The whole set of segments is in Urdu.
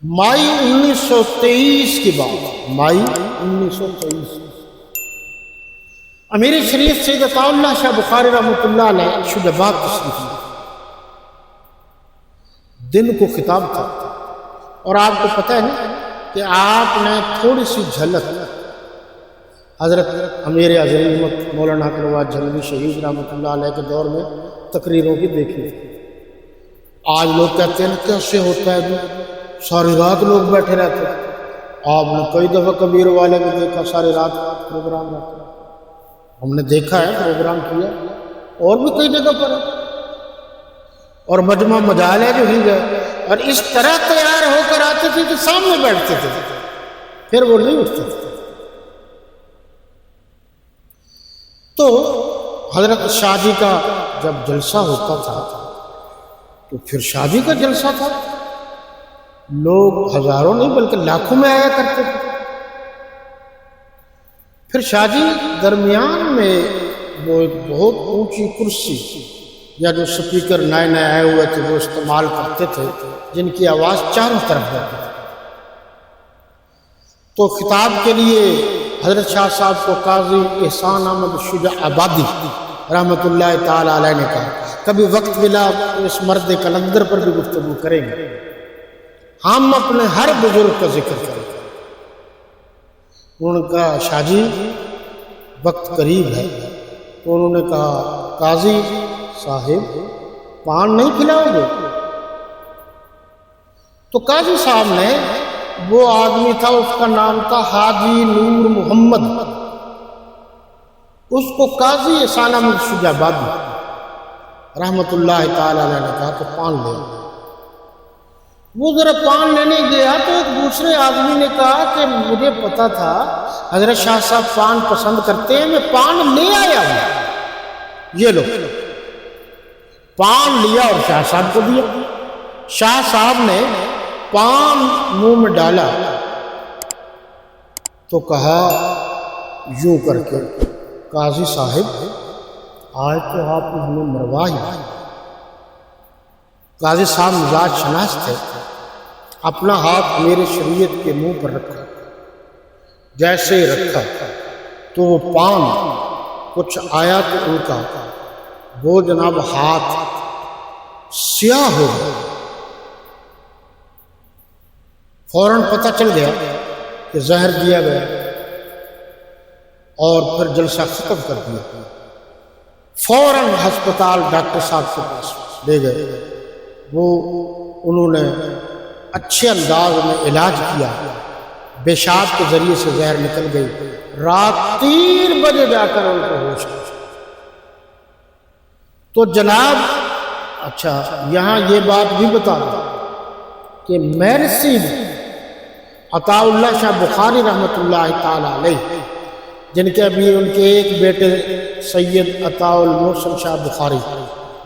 مئی 1923 کے بعد، مئی 1923 امیر شریف سید عطا اللہ شاہ بخاری رحمۃ اللہ علیہ شجاباد تشریف لائے۔ دن کو خطاب تھا، اور آپ کو پتہ ہے نا کہ آپ نے تھوڑی سی جھلک حضرت امیر عظمت مولانا قلوات جھنگوی شہید رحمۃ اللہ علیہ کے دور میں تقریروں کی دیکھی۔ آج لوگ کہتے ہیں کیسے ہوتا ہے، ساری رات لوگ بیٹھے رہتے ہیں۔ آپ نے کئی دفعہ کبیر والے میں دیکھا ساری رات پروگرام رہتا ہے، ہم نے دیکھا ہے پروگرام کیا، اور بھی کئی جگہ پر ہے، اور مجمع مجال ہے جو ہی گئے، اور اس طرح تیار ہو کر آتے تھے کہ سامنے بیٹھتے تھے، پھر وہ نہیں اٹھتے تھے۔ تو حضرت شاہ جی کا جب جلسہ ہوتا تھا تو پھر شاہ جی کا جلسہ تھا، لوگ ہزاروں نہیں بلکہ لاکھوں میں آیا کرتے تھے۔ پھر شاہ جی درمیان میں وہ ایک بہت اونچی کرسی یا جو سپیکر نئے نئے آئے ہوئے تھے وہ استعمال کرتے تھے، جن کی آواز چاروں طرف جاتی تھی۔ تو خطاب کے لیے حضرت شاہ صاحب کو قاضی احسان احمد شجاع آبادی رحمۃ اللہ تعالی علیہ نے کہا کبھی وقت ملا اس مرد کلندر پر بھی گفتگو کریں گے، ہم اپنے ہر بزرگ کا ذکر کریں گے۔ انہوں نے کہا شاہ جی وقت قریب ہے، تو انہوں نے کہا قاضی صاحب پان نہیں کھلاؤ گے؟ تو قاضی صاحب نے، وہ آدمی تھا اس کا نام تھا حاجی نور محمد، اس کو قاضی احسان احمد شجاع آبادی رحمۃ اللہ تعالی علیہ نے کہا کہ پان لے۔ وہ ذرا پان لینے گیا تو ایک دوسرے آدمی نے کہا کہ مجھے پتا تھا حضرت شاہ صاحب پان پسند کرتے ہیں، میں پان لے آیا ہوں۔ یہ لو پان لیا اور شاہ صاحب کو دیا۔ شاہ صاحب نے پان منہ میں ڈالا تو کہا یوں کر کے قاضی صاحب آج تو آپ نے ہمیں مروا ہی۔ قاضی صاحب مزاج شناس تھے، اپنا ہاتھ میرے شریعت کے منہ پر رکھا، جیسے رکھا تو وہ پان کچھ آیا تو ان کا وہ جناب ہاتھ سیاہ ہو گیا۔ فوراً پتہ چل گیا کہ زہر دیا گیا، اور پھر جلسہ ختم کر دیا۔ فوراً ہسپتال ڈاکٹر صاحب کے پاس لے گئے، وہ انہوں نے اچھے انداز میں علاج کیا، پیشاب کے ذریعے سے زہر نکل گئی۔ رات 3 بجے جا کر ان کو ہوش آیا۔ تو جناب اچھا یہاں یہ بات بھی بتا دوں کہ مرثی عطا اللہ شاہ بخاری رحمۃ اللہ تعالی علیہ، جن کے ابھی ان کے ایک بیٹے سید عطا المحسن شاہ بخاری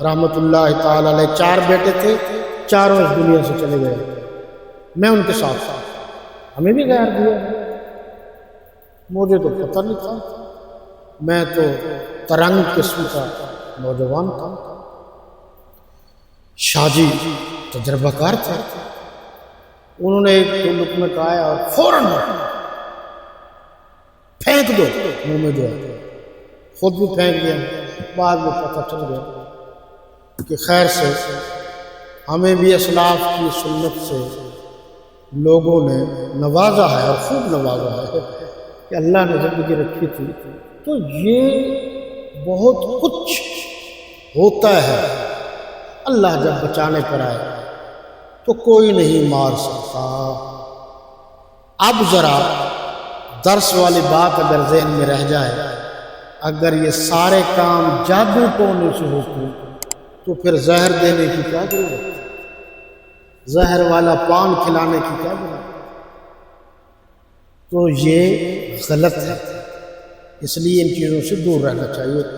رحمۃ اللہ تعالی علیہ، 4 بیٹے تھے، چاروں اس دنیا سے چلے گئے۔ میں ان کے ساتھ تھا، ہمیں بھی غیر دیا، مجھے تو پتہ نہیں تھا، میں تو ترنگ قسم کا نوجوان تھا۔ شاہ جی تجربہ کار تھے، انہوں نے ایک لقمہ کھایا اور فوراً پھینک دو منہ میں، جو ہے خود بھی پھینک دیا۔ بعد میں پتہ چل گیا کہ خیر سے ہمیں بھی اسلاف کی سنت سے لوگوں نے نوازا ہے، اور خوب نوازا ہے کہ اللہ نے زندگی رکھی تھی تو یہ بہت کچھ ہوتا ہے۔ اللہ جب بچانے پر آئے تو کوئی نہیں مار سکتا۔ اب ذرا درس والی بات اگر ذہن میں رہ جائے، اگر یہ سارے کام جادو ٹونے سے ہوتے تو پھر زہر دینے کی کیا ضرورت ہے؟ زہر والا پان کھلانے کی کیا ضرورت ہے؟ تو یہ غلط ہے، اس لیے ان چیزوں سے دور رہنا چاہیے۔